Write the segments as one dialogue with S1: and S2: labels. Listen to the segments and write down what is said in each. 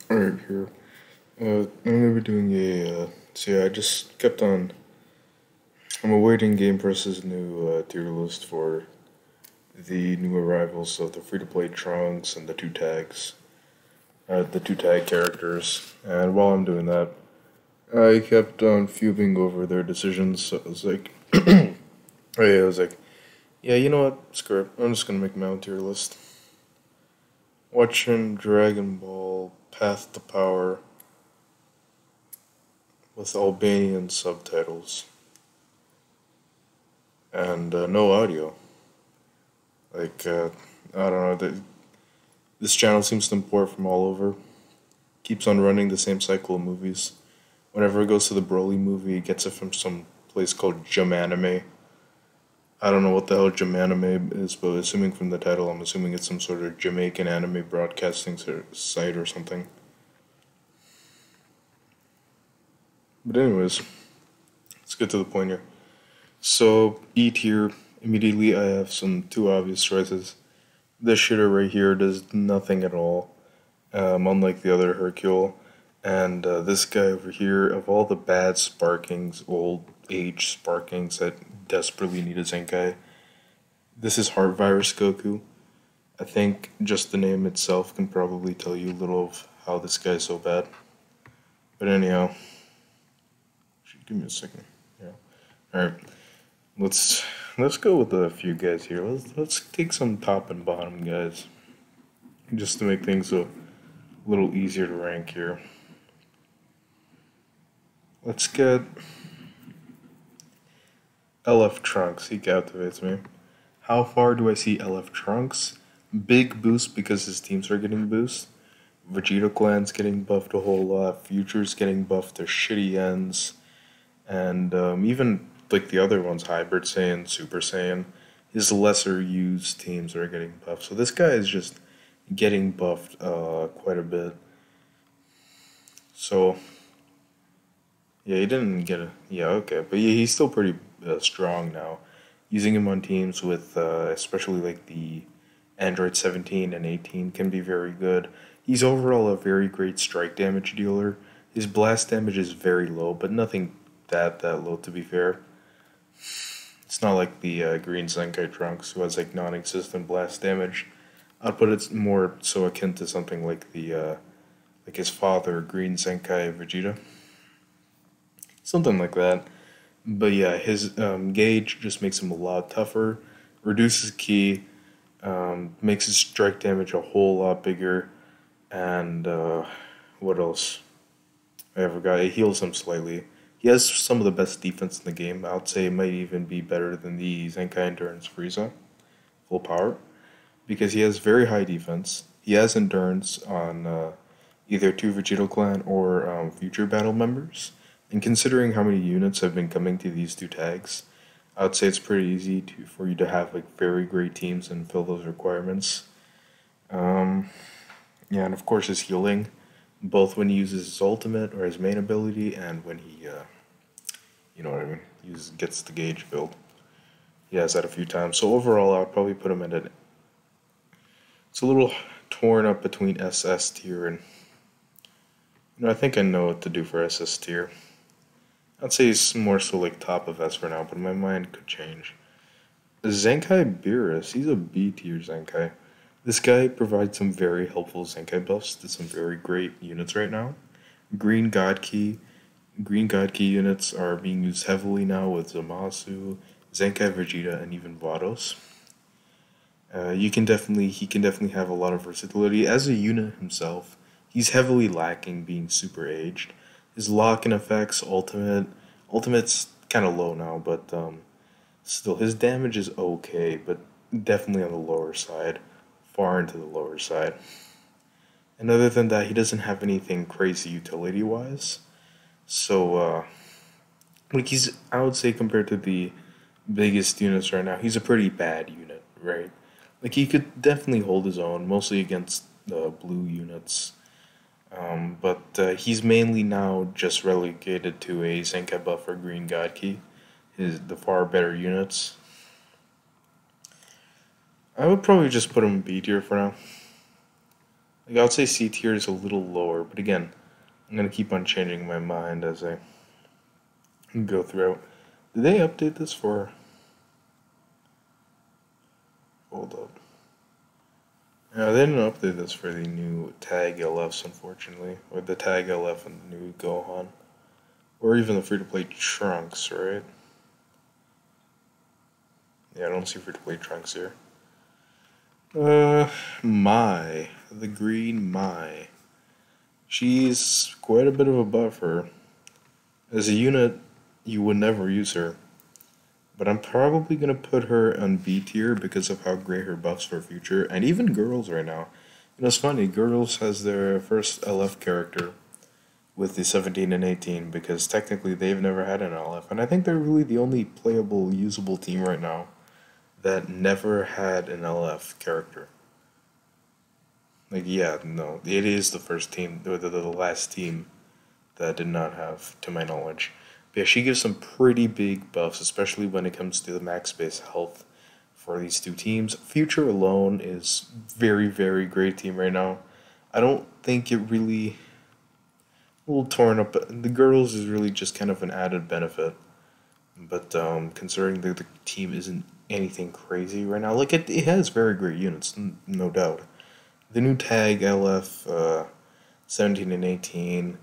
S1: Alright, here. I'm gonna be doing I just kept on. I'm awaiting Game Press's new tier list for the new arrivals of the free to play Trunks and the two tag characters. And while I'm doing that, I kept on fuming over their decisions. So I was like, oh yeah, I was like, yeah, you know what? Screw it. I'm just gonna make my own tier list. Watching Dragon Ball Path to Power with Albanian subtitles and no audio. Like, I don't know. This channel seems to import from all over. Keeps on running the same cycle of movies. Whenever it goes to the Broly movie, it gets it from some place called Jum Anime. I don't know what the hell Jum Anime is, but assuming from the title, I'm assuming it's some sort of Jamaican anime broadcasting site or something. But anyways, let's get to the point here. So E tier, immediately I have some two obvious choices. This shitter right here does nothing at all, unlike the other Hercule. And this guy over here, of all the bad Sparkings, old age Sparkings that desperately need a Zenkai, this is Heart Virus Goku. I think just the name itself can probably tell you a little of how this guy's so bad. But anyhow, give me a second. Yeah. All right. Let's let's go with a few guys here. Let's take some top and bottom guys, just to make things a little easier to rank here. Let's get LF Trunks. He captivates me. How far do I see LF Trunks? Big boost because his teams are getting boost. Vegeta Clan's getting buffed a whole lot. Future's getting buffed to shitty ends. And even like the other ones, Hybrid Saiyan, Super Saiyan, his lesser used teams are getting buffed. So this guy is just getting buffed quite a bit. So yeah, he didn't get a okay, but yeah, he's still pretty strong now. Using him on teams with especially like the Android 17 and 18 can be very good. He's overall a very great strike damage dealer. His blast damage is very low, but nothing that low to be fair. It's not like the Green Zenkai Trunks, who has like non-existent blast damage. I'd put it more so akin to something like the like his father, Green Zenkai Vegeta, something like that. But yeah, his gauge just makes him a lot tougher, reduces ki, makes his strike damage a whole lot bigger, and what else? I forgot. It heals him slightly. He has some of the best defense in the game. I would say it might even be better than the Zenkai Endurance Frieza, full power, because he has very high defense. He has endurance on either two Vegito Clan or future battle members. And considering how many units have been coming to these two tags, I would say it's pretty easy for you to have like very great teams and fill those requirements. Um, yeah, and of course his healing, both when he uses his ultimate or his main ability, and when he, you know what I mean, gets the gauge build. He has that a few times. So overall, I would probably put him at an. It's a little torn up between SS tier and. I think I know what to do for SS tier. I'd say he's more so like top of S for now, but my mind could change. Zenkai Beerus, he's a B tier Zenkai. This guy provides some very helpful Zenkai buffs to some very great units right now. Green God Key. Green God Key units are being used heavily now with Zamasu, Zenkai Vegeta, and even Vados. He can definitely have a lot of versatility as a unit himself. He's heavily lacking being super aged. His lock-in effects, ultimate's kind of low now, but still his damage is okay, but definitely on the lower side, far into the lower side. And other than that, he doesn't have anything crazy utility-wise. So, like I would say compared to the biggest units right now, he's a pretty bad unit, right? Like he could definitely hold his own, mostly against the blue units. But he's mainly now just relegated to a Zenkai buff or Green God Key, the far better units. I would probably just put him B tier for now. Like I would say C tier is a little lower, but again, I'm gonna keep on changing my mind as I go throughout. Did they update this for? Hold up. Yeah, they didn't update this for the new Tag LFs, unfortunately, or the Tag LF and the new Gohan, or even the free-to-play Trunks, right? Yeah, I don't see free-to-play Trunks here. The green Mai. She's quite a bit of a buffer. As a unit, you would never use her, but I'm probably gonna put her on B tier because of how great her buffs for future, and even girls right now. You know, it's funny. Girls has their first LF character with the 17 and 18 because technically they've never had an LF, and I think they're really the only playable, usable team right now that never had an LF character. Like, yeah, no, it is the first team, the last team that did not have, to my knowledge. But yeah, she gives some pretty big buffs, especially when it comes to the max base health for these two teams. Future alone is very, very great team right now. I don't think it really a little torn up. The girls is really just kind of an added benefit. But considering the team isn't anything crazy right now, like it has very great units, no doubt. The new tag LF 17 and 18,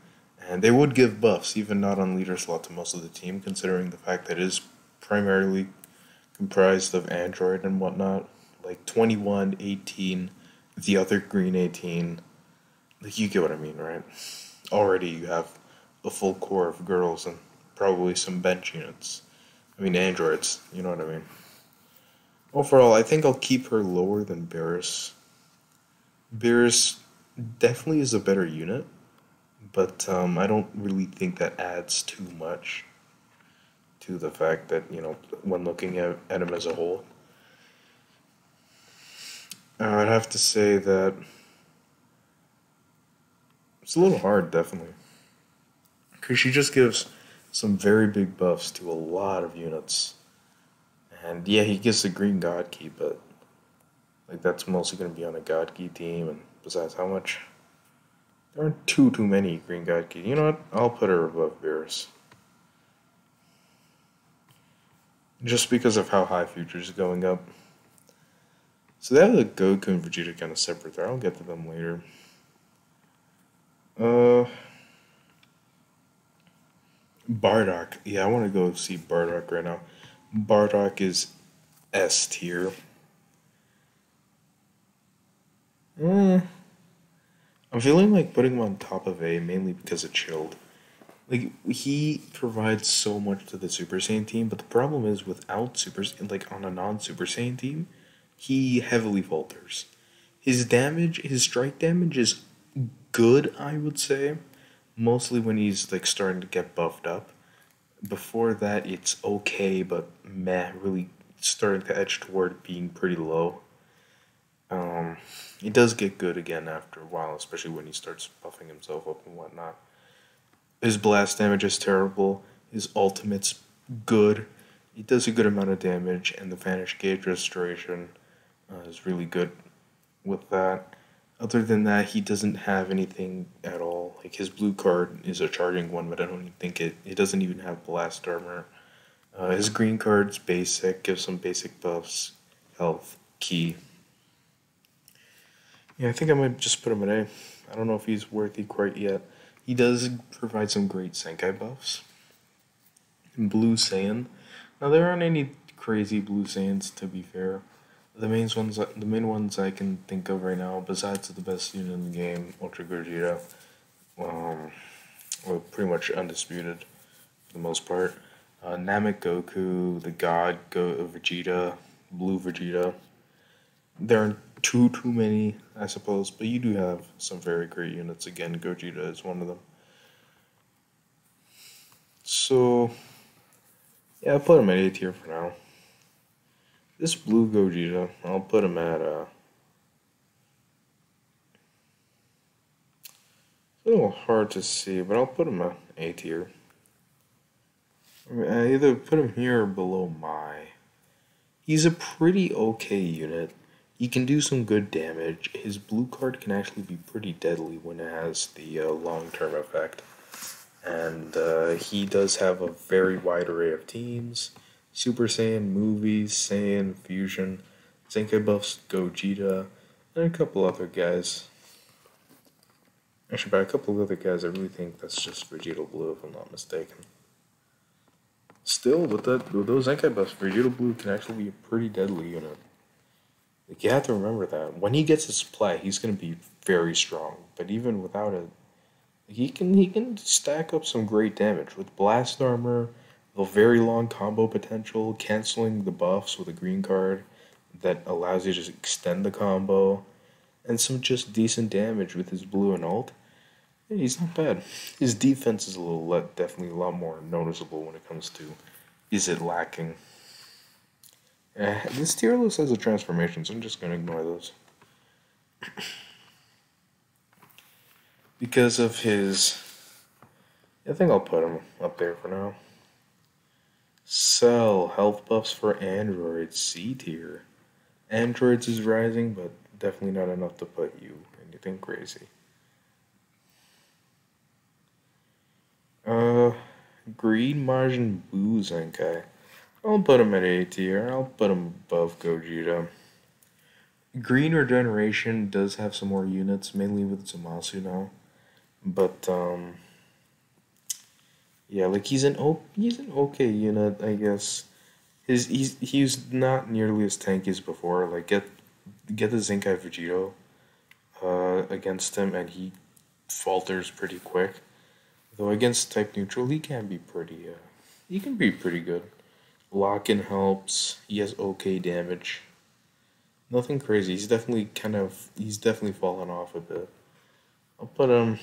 S1: and they would give buffs, even not on leader slot, to most of the team, considering the fact that it is primarily comprised of Android and whatnot. Like 21, 18, the other green 18. Like, you get what I mean, right? Already you have a full core of girls and probably some bench units. I mean, androids, you know what I mean? Overall, I think I'll keep her lower than Beerus. Beerus definitely is a better unit, but I don't really think that adds too much to the fact that, when looking at him as a whole. I'd have to say that it's a little hard, definitely. Because she just gives some very big buffs to a lot of units. And yeah, he gets the green God Key, but like that's mostly going to be on a God Key team. And besides, how much? There aren't too many green God Key. You know what? I'll put her above Beerus. Just because of how high Future's going up. So they have the Goku and Vegeta kind of separate there. I'll get to them later. Uh, Bardock. Yeah, I want to go see Bardock right now. Bardock is S tier. Mm, I'm feeling like putting him on top of A mainly because of Chilled. Like he provides so much to the Super Saiyan team, but the problem is without like on a non-Super Saiyan team, he heavily falters. His strike damage is good, I would say, mostly when he's like starting to get buffed up. Before that, it's okay, but meh, really starting to edge toward being pretty low. Um, it does get good again after a while, especially when he starts buffing himself up and whatnot. His blast damage is terrible. His ultimate's good. He does a good amount of damage, and the Vanish Gauge Restoration is really good with that. Other than that, he doesn't have anything at all. Like his blue card is a charging one, but I don't even think it doesn't even have blast armor. His green card's basic, gives some basic buffs, health, key. Yeah, I think I might just put him at A. I don't know if he's worthy quite yet. He does provide some great Senkai buffs. Blue Saiyan. Now there aren't any crazy Blue Saiyans to be fair. The main ones I can think of right now, besides the best unit in the game, Ultra Gogeta, um, well, pretty much undisputed for the most part. Namek Goku, the God Vegeta, Blue Vegeta. There aren't too many, I suppose, but you do have some very great units. Again, Gogeta is one of them. So yeah, I'll put him at A tier for now. This blue Gogeta, I'll put him at a little hard to see, but I'll put him at A tier. I either put him here or below my. He's a pretty okay unit. He can do some good damage. His blue card can actually be pretty deadly when it has the long term effect. And he does have a very wide array of teams: Super Saiyan movies, Saiyan Fusion, Zenkai buffs Gogeta, and a couple other guys. Actually, by a couple of other guys, I really think that's just Vegeta Blue, if I'm not mistaken. Still, with those Zenkai buffs, Vegeta Blue can actually be a pretty deadly unit. Like, you have to remember that when he gets his supply, he's gonna be very strong. But even without it, he can stack up some great damage with blast armor, the very long combo potential, canceling the buffs with a green card that allows you to extend the combo, and some just decent damage with his blue and ult. Yeah, he's not bad. His defense is definitely a lot more noticeable when it comes to is it lacking. This tier list has a transformation, so I'm just gonna ignore those because of his. I think I'll put him up there for now. Cell health buffs for androids C tier. Androids is rising, but definitely not enough to put you anything crazy. Uh, Green Majin Buu Zenkai. I'll put him at A tier. I'll put him above Gogeta. Green Regeneration does have some more units, mainly with Zamasu now. But yeah, like he's an okay unit, I guess. He's not nearly as tanky as before. Like get the Zenkai Vegito against him, and he falters pretty quick. Though against type neutral, he can be pretty good. Lock-in helps. He has okay damage. Nothing crazy. He's definitely fallen off a bit. I'll put him.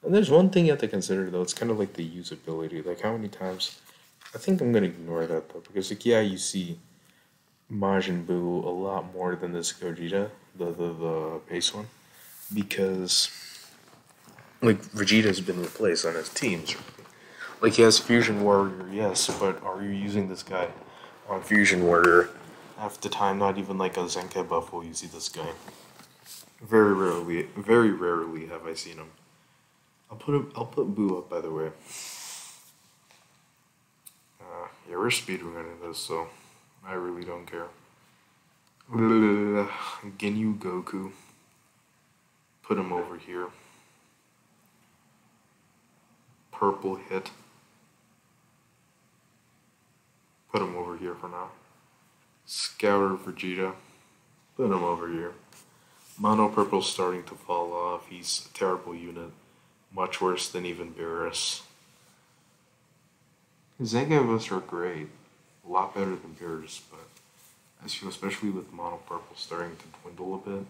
S1: And there's one thing you have to consider though. It's kind of like the usability. Like how many times. I think I'm gonna ignore that though because like yeah, you see Majin Buu a lot more than this Gogeta, the base one, because like Vegeta's been replaced on his teams. Like he has Fusion Warrior, yes, but are you using this guy on Fusion Warrior? Half the time, not even like a Zenkai buff will you see this guy. Very rarely have I seen him. I'll put Boo up by the way. Yeah, we're speedrunning this, so I really don't care. Ginyu Goku. Put him over here. Purple hit. Put him over here for now. Scouter Vegeta. Put him over here. Mono Purple's starting to fall off. He's a terrible unit. Much worse than even Beerus. Zengai buffs are great. A lot better than Beerus, but I feel especially with Mono Purple starting to dwindle a bit.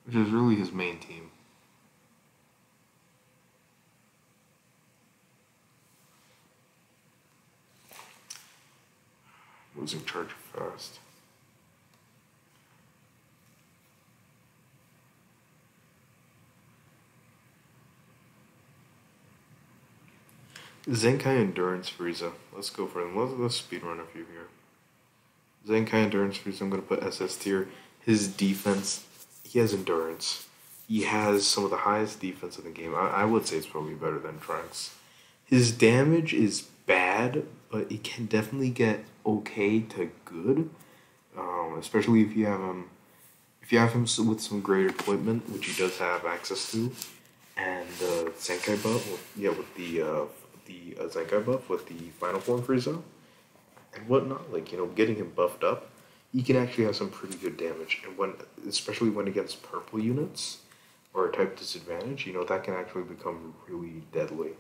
S1: Which is really his main team. Losing charge fast. Zenkai Endurance Frieza. Let's go for them. Let's speedrun a few here. Zenkai Endurance Frieza, I'm going to put SS tier. His defense, he has endurance. He has some of the highest defense in the game. I would say it's probably better than Trunks. His damage is bad, but it can definitely get okay to good. Especially if you have him, with some great equipment, which he does have access to, and Zenkai buff, with the Zenkai buff with the Final Form Frieza and whatnot. Like getting him buffed up, he can actually have some pretty good damage, and especially when against purple units or a type disadvantage, that can actually become really deadly.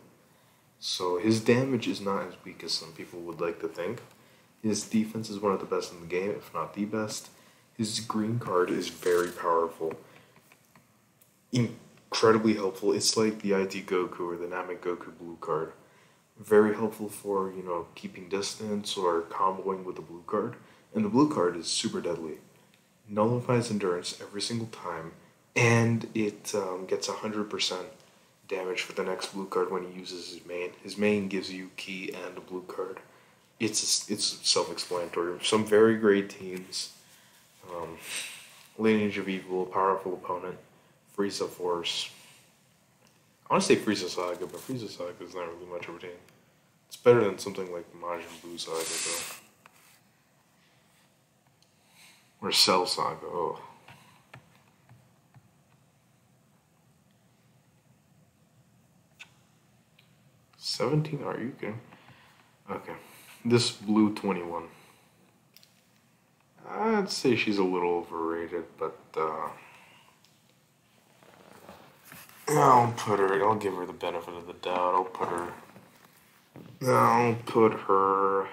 S1: So his damage is not as weak as some people would like to think. His defense is one of the best in the game, if not the best. His green card is very powerful. Incredibly helpful. It's like the IT Goku or the Namek Goku blue card. Very helpful for, keeping distance or comboing with the blue card. And the blue card is super deadly. Nullifies endurance every single time. And it gets 100% damage for the next blue card when he uses his main. His main gives you key and a blue card. it's self-explanatory. Some very great teams. Um, Lineage of Evil, powerful opponent. Frieza Force. I want to say Frieza Saga, but Frieza Saga is not really much of a team. It's better than something like Majin Buu Saga, though. Or Cell Saga. Oh. 17? Are you kidding? Okay. This Blue 21. I'd say she's a little overrated, but I'll give her the benefit of the doubt. I'll put her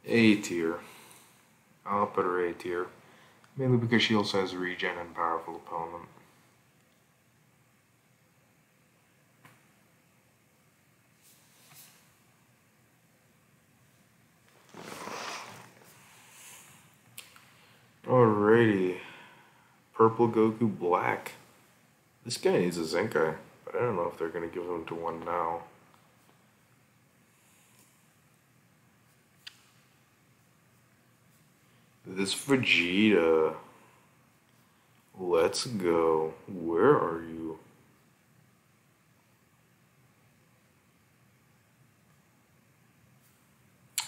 S1: A tier. I'll put her A tier. Mainly because she also has regen and powerful opponent. Alrighty. Purple Goku Black. This guy needs a Zenkai, but I don't know if they're going to give him to one now. This Vegeta. Let's go. Where are you?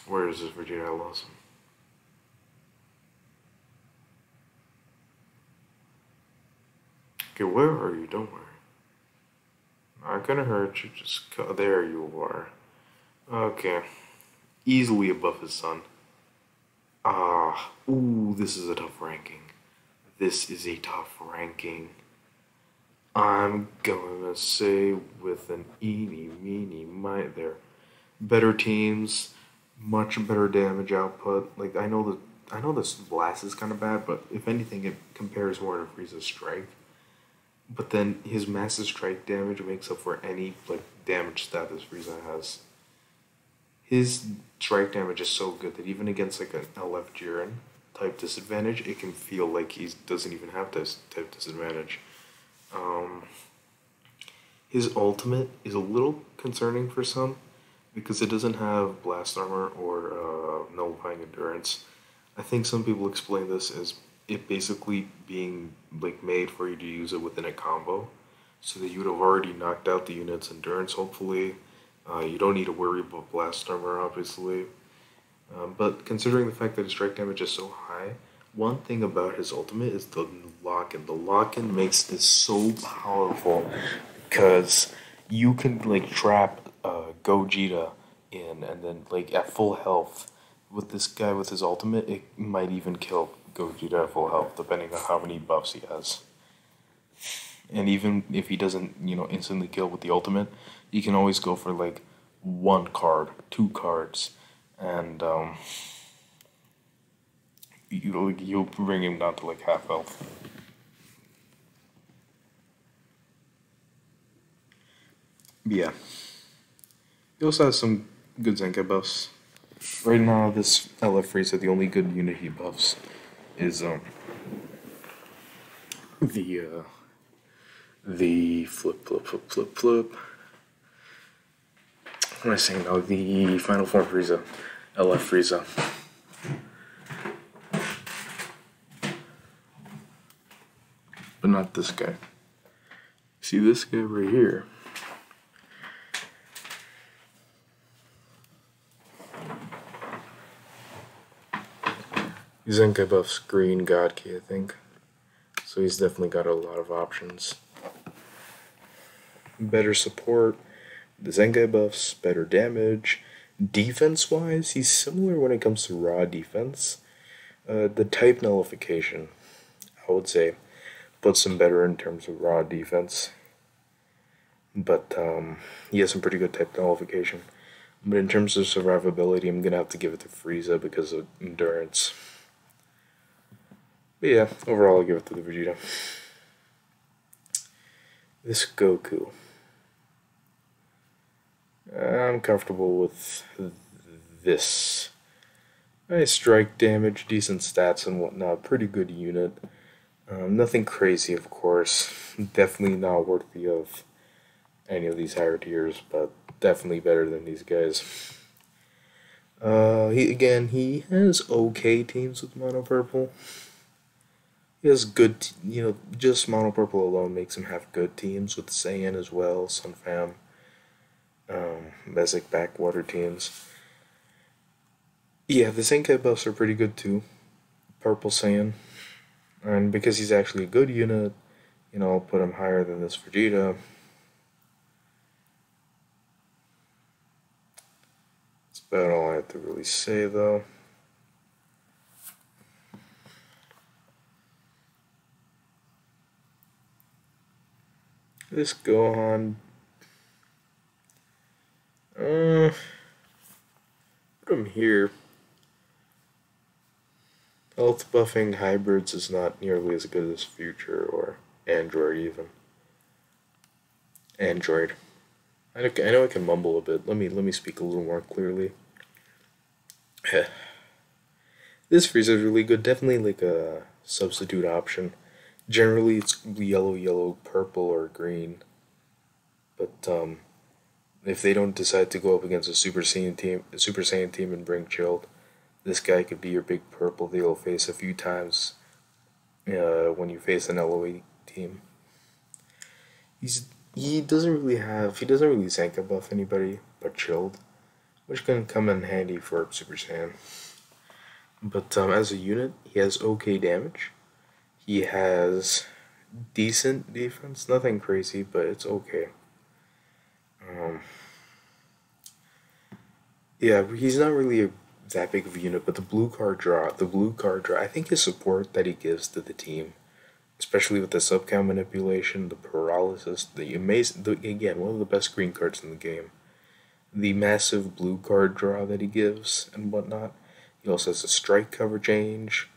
S1: Where is this Vegeta? I lost him. Okay, where are you? Don't worry. Not gonna hurt you. There you are. Okay. Easily above his son. Ooh, this is a tough ranking. This is a tough ranking. I'm gonna say with an eeny, meeny, miny there. Better teams, much better damage output. Like I know this blast is kind of bad, but if anything, it compares more to Frieza's strike. But then his massive strike damage makes up for any like damage stat that Frieza has. His strike damage is so good that even against like an LF Jiren type disadvantage, it can feel like he doesn't even have this type disadvantage. Um, his ultimate is a little concerning for some because it doesn't have blast armor or nullifying endurance. I think some people explain this as it basically being like made for you to use it within a combo, so that you would have already knocked out the unit's endurance. Hopefully, you don't need to worry about blast armor, obviously. But considering the fact that his strike damage is so high, one thing about his ultimate is the lock-in. The lock-in makes this so powerful because you can like trap Gogeta in, and then like at full health with this guy with his ultimate, it might even kill Gogeta at full health, depending on how many buffs he has. And even if he doesn't, instantly kill with the ultimate, you can always go for like one card, two cards, and you'll bring him down to like half health. But yeah, he also has some good Zenkai buffs. Right now, this LF Frieza, the only good unit he buffs is the flip. What am I saying now? The Final Form Frieza, LF Frieza. But not this guy. See this guy right here? Zenkai buffs green God Key, I think. So he's definitely got a lot of options. Better support, the Zenkai buffs, better damage. Defense-wise, he's similar when it comes to raw defense. The type nullification, I would say, puts him better in terms of raw defense. But he has some pretty good type nullification. But in terms of survivability, I'm going to have to give it to Frieza because of endurance. But yeah, overall I'll give it to the Vegeta. This Goku. I'm comfortable with this. Nice strike damage, decent stats and whatnot, pretty good unit. Nothing crazy, of course. Definitely not worthy of any of these higher tiers, but definitely better than these guys. He has okay teams with mono purple. He has just mono purple alone makes him have good teams with Saiyan as well, Sunfam, basic backwater teams. Yeah, the Zenkai buffs are pretty good too. Purple Saiyan, and because he's actually a good unit, I'll put him higher than this Vegeta. That's about all I have to really say though. This Gohan, put him here. Health buffing hybrids is not nearly as good as Future or Android even. Android. I know I can mumble a bit. Let me speak a little more clearly. This Frieza is really good. Definitely like a substitute option. Generally, it's yellow, yellow, purple, or green. But if they don't decide to go up against a Super Saiyan team and bring Chilled, this guy could be your big purple that you'll face a few times when you face an LOE team. He doesn't really Zanka buff anybody but Chilled, which can come in handy for Super Saiyan. But as a unit, he has okay damage. He has decent defense, nothing crazy, but it's okay. Um, yeah, he's not really that big of a unit, but the blue card draw, I think his support that he gives to the team, especially with the subcount manipulation, the paralysis, again, one of the best green cards in the game, the massive blue card draw that he gives and whatnot. He also has a strike cover change,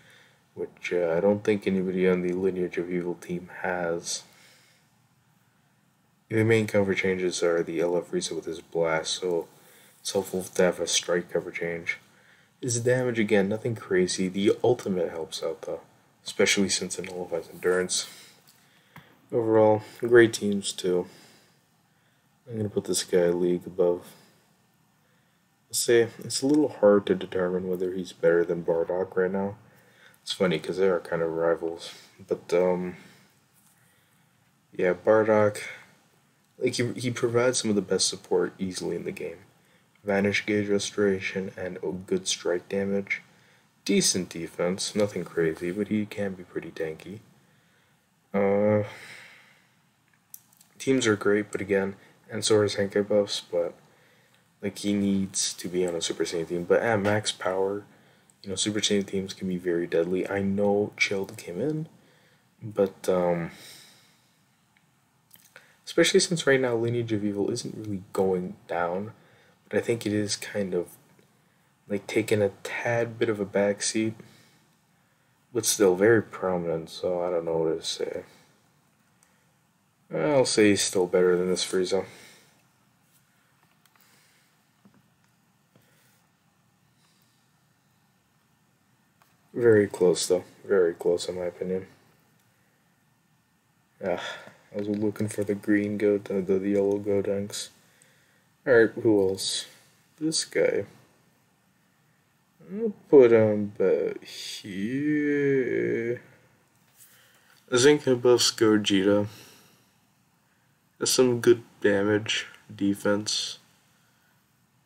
S1: which I don't think anybody on the Lineage of Evil team has. The main cover changes are the LF Frieza with his blast, so it's helpful to have a strike cover change. His damage, again, nothing crazy. The ultimate helps out though, especially since it nullifies endurance. Overall, great teams too. I'm gonna put this guy a league above. I'll say it's a little hard to determine whether he's better than Bardock right now. It's funny because they are kind of rivals, but yeah, Bardock, like he provides some of the best support easily in the game. Vanish gauge restoration and good strike damage. Decent defense, nothing crazy, but he can be pretty tanky. Uh, Teams are great, but again, and so are his Henkai buffs, but like he needs to be on a Super Saiyan team. But at max power, Super Saiyan teams can be very deadly. I know Chilled came in, but especially since right now Lineage of Evil isn't really going down, but I think it is kind of like taking a tad bit of a backseat, but still very prominent. So I don't know what to say. I'll say he's still better than this Frieza. Very close though. Very close in my opinion. Ah, I was looking for the green goat, the yellow Gotenks. Alright, who else? This guy. I'll put him back here. Zinka buffs Gogeta. Has some good damage, defense.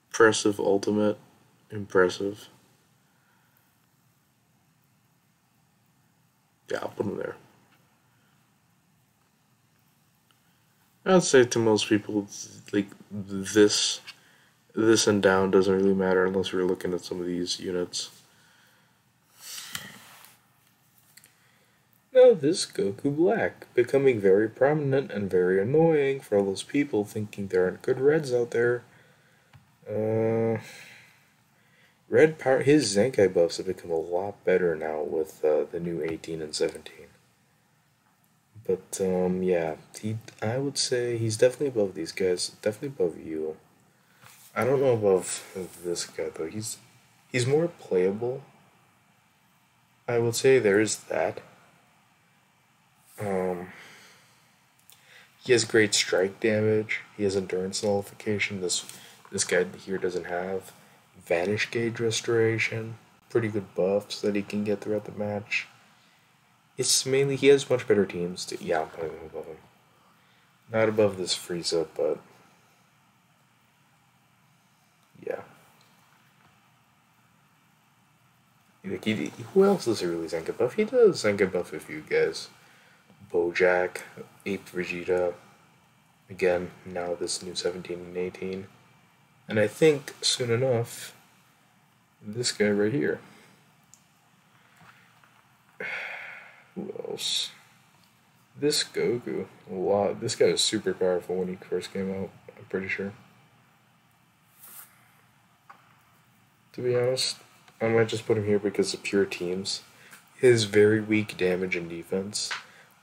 S1: Impressive ultimate. Impressive. Yeah, I'll put him there. I'd say to most people, like this and down doesn't really matter unless we're looking at some of these units. Now this Goku Black, becoming very prominent and very annoying for all those people thinking there aren't good Reds out there. Red power, his Zenkai buffs have become a lot better now with the new 18 and 17. But yeah, I would say he's definitely above these guys. Definitely above you. I don't know above this guy though. He's more playable. I would say there's that. Um, he has great strike damage. He has endurance nullification. This guy here doesn't have. Vanish Gauge Restoration, pretty good buffs that he can get throughout the match. It's mainly he has much better teams. Yeah, I'm putting him above him. Not above this Frieza, but yeah. Like who else does he really Zenka buff? He does Zenka buff a few guys. Bojack, Ape Vegeta, again, now this new 17 and 18. And I think soon enough, this guy right here. Who else? This Goku. A lot. This guy was super powerful when he first came out, I'm pretty sure. To be honest, I might just put him here because of pure teams. His very weak damage and defense,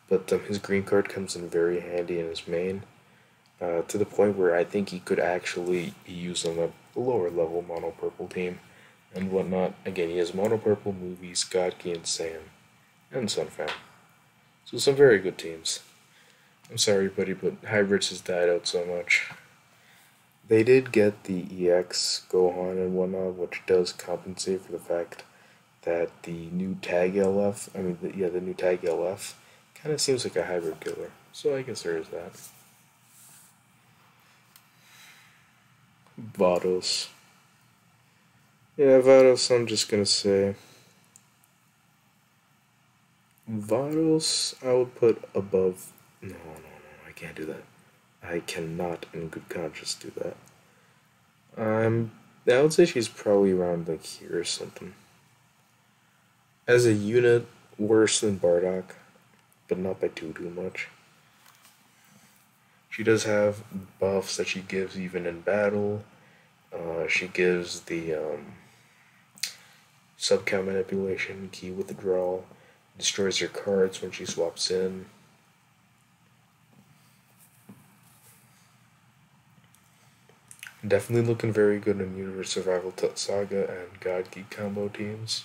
S1: but his green card comes in very handy in his main. To the point where I think he could actually use on a lower level mono purple team and whatnot. Again, he has mono purple movies, Godkey and Sam, and Sunfan. So some very good teams. I'm sorry, buddy, but Hybrids has died out so much. They did get the EX Gohan and whatnot, which does compensate for the fact that the new Tag LF, the new Tag LF, kind of seems like a hybrid killer. So I guess there is that. Vados. Yeah, Vados, I'm just gonna say. Vados, I would put above. No, I can't do that. I cannot, in good conscience, do that. I would say she's probably around like here or something. As a unit, worse than Bardock, but not by too much. She does have buffs that she gives even in battle. She gives the subcount manipulation, key withdrawal, destroys her cards when she swaps in. Definitely looking very good in Universe Survival Saga and God Geek combo teams,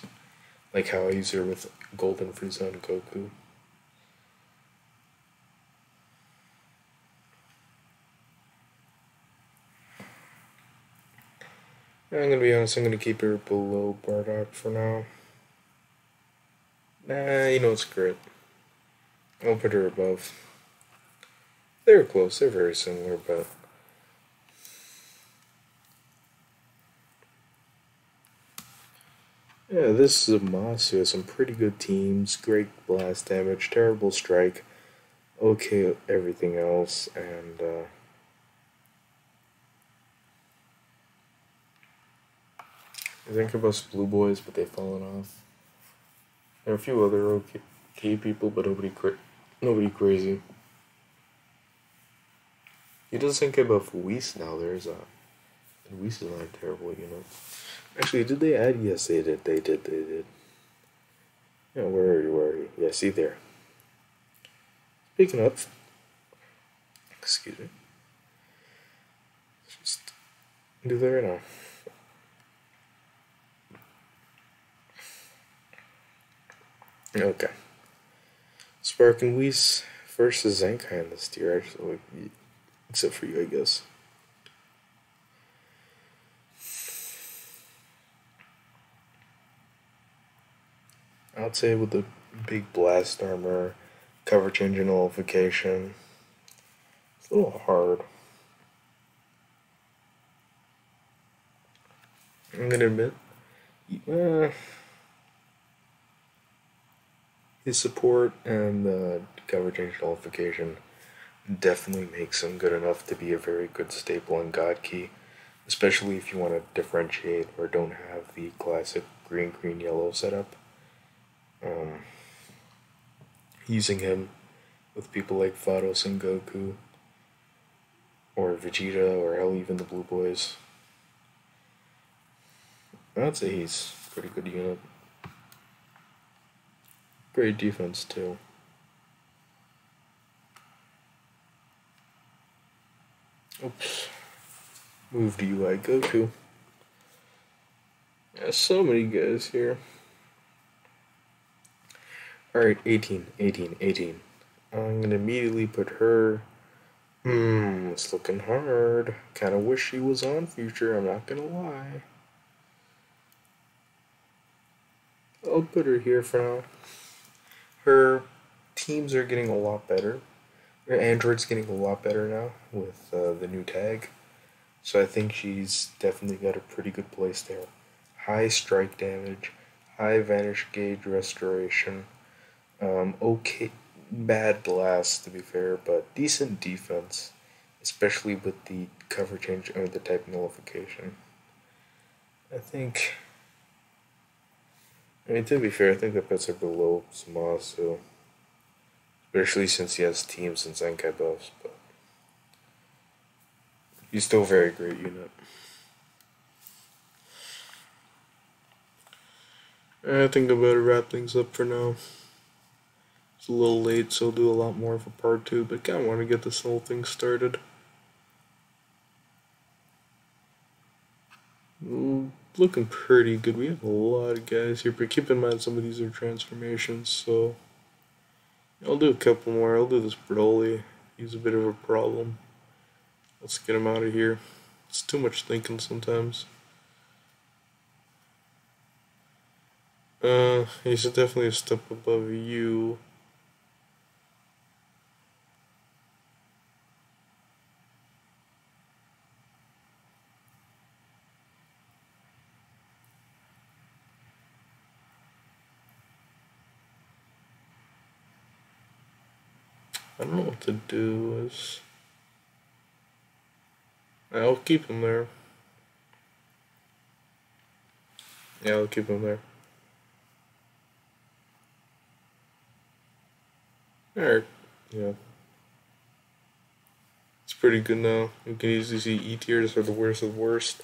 S1: like how I use her with Golden Frieza and Goku. I'm gonna be honest, I'm gonna keep her below Bardock for now. Nah, you know, screw it. I'll put her above. They're close, they're very similar, but yeah, this is a Zamasu has some pretty good teams, great blast damage, terrible strike, okay everything else, and I think about Blue Boys, but they've fallen off. There are a few other okay people, but nobody crazy. He does think about Whis now. There's a Whis is not terrible, you know. Actually, did they add? Yes, they did. They did. Yeah, where are you? Yeah, see there. Speaking of, excuse me. Let's just do that right now. Okay. Spark and Whis versus Zenkai in this tier, actually. Except for you, I guess. I'd say with the big blast armor, cover change and nullification, it's a little hard. I'm gonna admit, his support and the cover change nullification definitely makes him good enough to be a very good staple in God Key, especially if you want to differentiate or don't have the classic green yellow setup. Using him with people like Vados and Goku, or Vegeta, or hell, even the Blue Boys. I'd say he's a pretty good unit. Great defense, too. Oops. Move to UI Goku. Yeah, so many guys here. Alright, 18. I'm gonna immediately put her. It's looking hard. Kinda wish she was on Future, I'm not gonna lie. I'll put her here for now. Her teams are getting a lot better. Her Android's getting a lot better now with the new tag. So I think she's definitely got a pretty good place there. High strike damage, high vanish gauge restoration, okay, bad blast to be fair, but decent defense, especially with the cover change or the type nullification. I think, I mean, to be fair, I think that puts her below Zamasu, especially since he has teams and Zenkai buffs, but he's still a very great unit. I think I better wrap things up for now. It's a little late, so I'll do a lot more for part 2, but I kinda want to get this whole thing started. Looking pretty good. We have a lot of guys here, but keep in mind some of these are transformations, so I'll do a couple more. I'll do this Broly. He's a bit of a problem. Let's get him out of here. It's too much thinking sometimes. He's definitely a step above you. I don't know what to do. I'll keep him there. Yeah, I'll keep him there. Alright, yeah. It's pretty good now. You can easily see E tiers are the worst of the worst.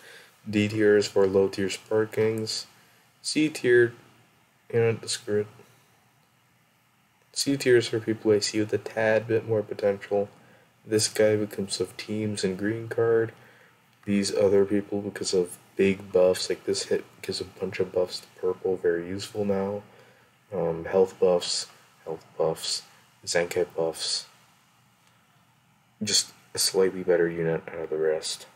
S1: D tiers for low tier Sparkings. C tier, screw it. C tiers for people I see with a tad bit more potential. This guy becomes of teams and green card. These other people because of big buffs, like this hit gives a bunch of buffs to purple, very useful now. Health buffs, Zenkai buffs. Just a slightly better unit out of the rest.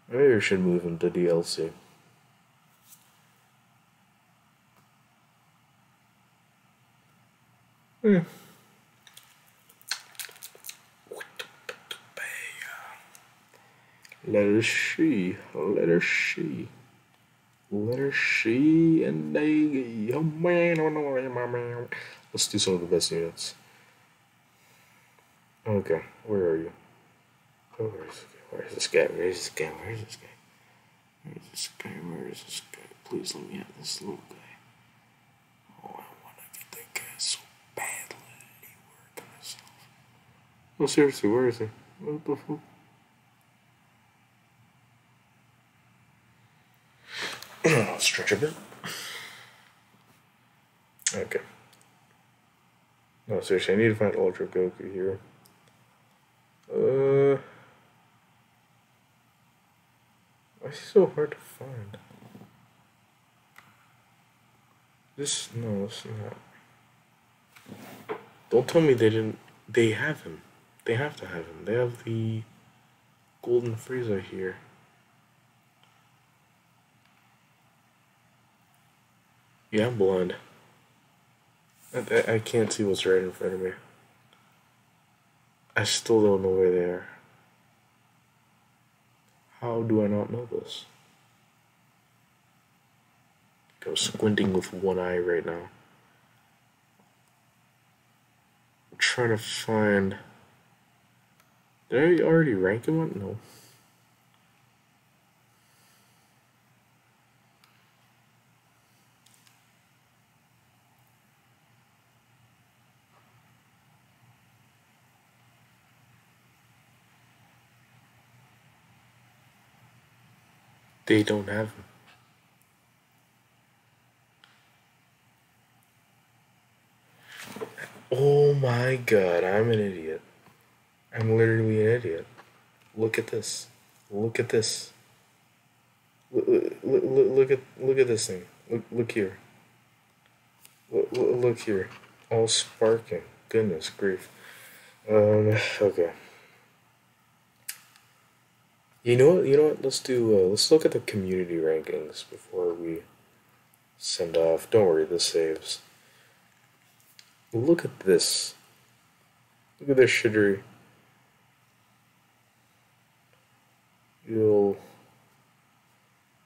S1: Maybe we should move him to DLC. Letter C, letter C, letter C, and they. Oh man, let's do some of the best units. Okay, where are you? Oh, where is this guy? Where is this guy? Where is this guy? Where is this guy? Where is this guy? Please let me have this little guy. Oh, I want to get that guy so badly. Working myself. No, seriously, where is he? What the fuck? Stretch a bit. Okay. No, seriously, I need to find Ultra Goku here. Why is he so hard to find? No, it's not. Don't tell me they didn't. They have him. They have to have him. They have the Golden Frieza here. Yeah, I'm blind. I can't see what's right in front of me. I still don't know where they are. How do I not know this? I'm squinting with one eye right now. I'm trying to find. Did I already rank him? No. They don't have him. Oh my god, I'm an idiot. I'm literally an idiot. Look at this. Look at this. Look at this thing. Look here. Look here. All sparking. Goodness grief. Okay. You know what? Let's do. Let's look at the community rankings before we Send off. Don't worry, this saves. Look at this. Look at this shittery. You'll.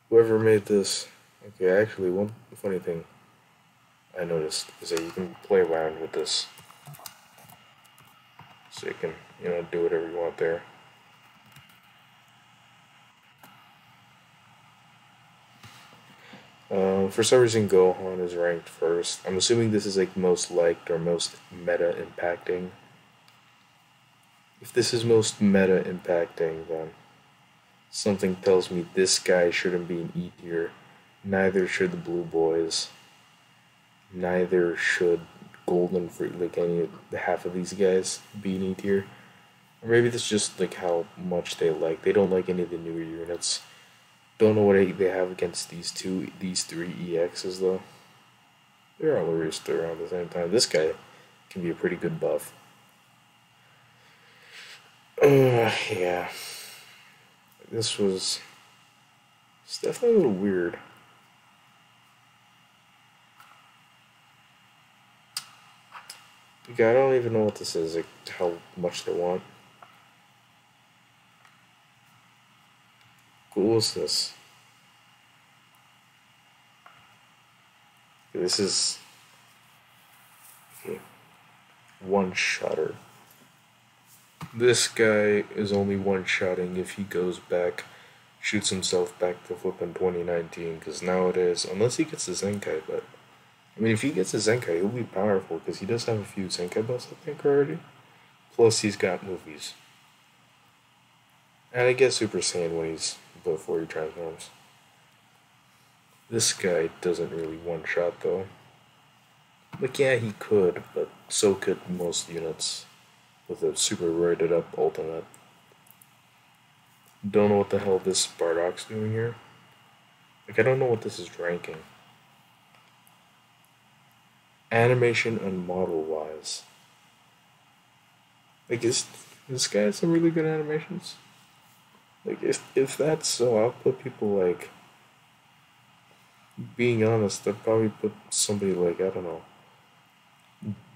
S1: Whoever made this. Okay, actually, one funny thing I noticed is that you can play around with this. So you can, do whatever you want there. For some reason, Gohan is ranked first. I'm assuming this is like most liked or most meta impacting. If this is most meta impacting, then something tells me this guy shouldn't be in E tier. Neither should the Blue Boys. Neither should Golden Fruit, like any half of these guys be in E tier. Or maybe that's just like how much they like. They don't like any of the newer units. Don't know what they have against these three EXs though. They're all released around the same time. This guy can be a pretty good buff. Yeah. It's definitely a little weird. Like, I don't even know what this is, like how much they want. Cool is this? This is okay. One shotter. This guy is only one shotting if he goes back, shoots himself back to flipping 2019. Because nowadays, unless he gets the Zenkai, but I mean, if he gets the Zenkai, he'll be powerful because he does have a few Zenkai buffs, I think, already. Plus, he's got movies. And I get Super Saiyan when he's before he transforms. This guy doesn't really one shot though. Like, yeah, he could, but so could most units with a super rated up ultimate. Don't know what the hell this Bardock's doing here. Like, I don't know what this is ranking. Animation and model wise. Like, this guy has some really good animations? Like, if that's so, I'll put people like. Being honest, I'd probably put somebody like, I don't know,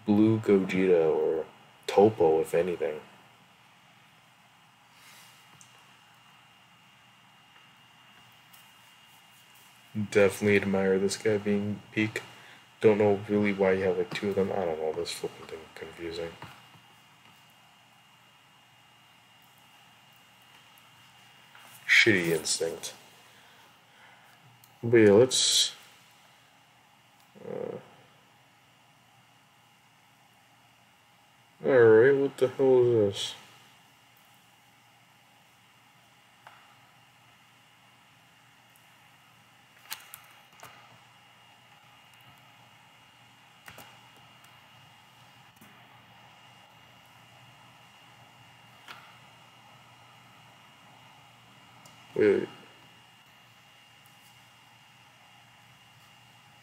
S1: Blue Gogeta or Topo, if anything. Definitely admire this guy being peak. Don't know really why you have like two of them. I don't know, this flipping thing confusing. Shitty instinct. But yeah, let's. Alright, what the hell is this? Wait.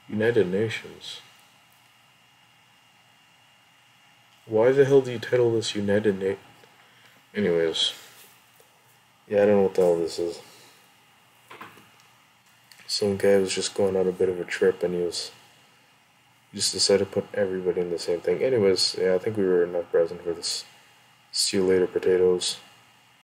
S1: United Nations. Why the hell do you title this United Nations? Anyways. Yeah, I don't know what the hell this is. Some guy was just going on a bit of a trip and he just decided to put everybody in the same thing. Anyways, yeah, I think we were enough present for this. See you later, potatoes.